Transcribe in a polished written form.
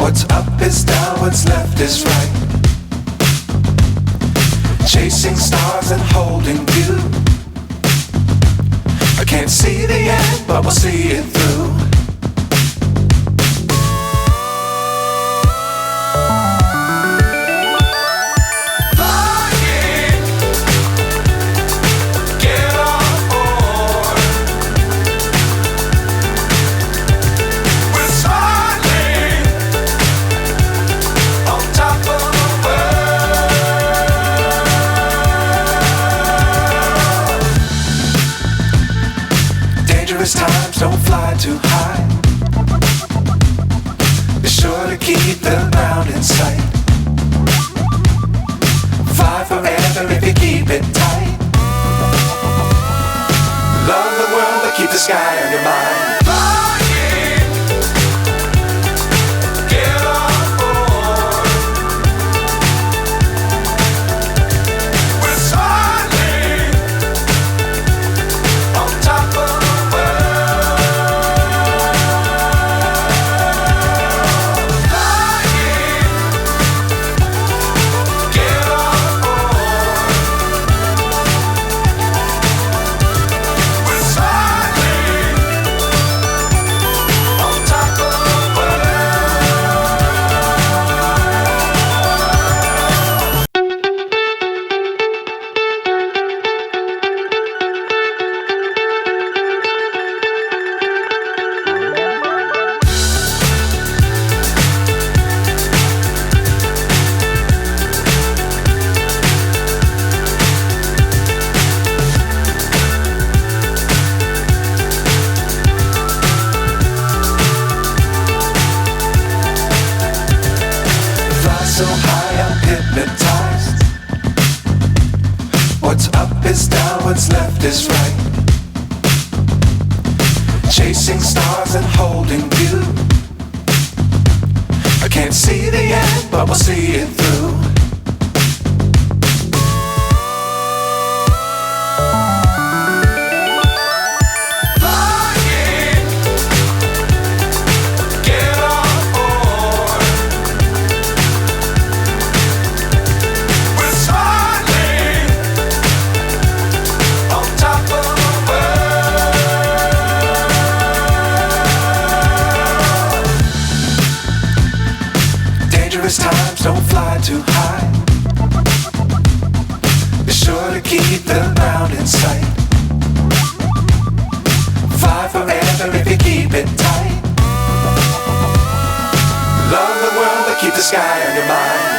What's up is down, what's left is right. Chasing stars and holding you. I can't see the end, but we'll see it through. Times don't fly too high. Be sure to keep the ground in sight. Fly forever if you keep it tight. Love the world but keep the sky on your mind. So high I'm hypnotized. What's up is down, what's left is right. Chasing stars and holding you. I can't see the end, but we'll see it through. Times don't fly too high. Be sure to keep the ground in sight. Fly forever if you keep it tight. Love the world but keep the sky on your mind.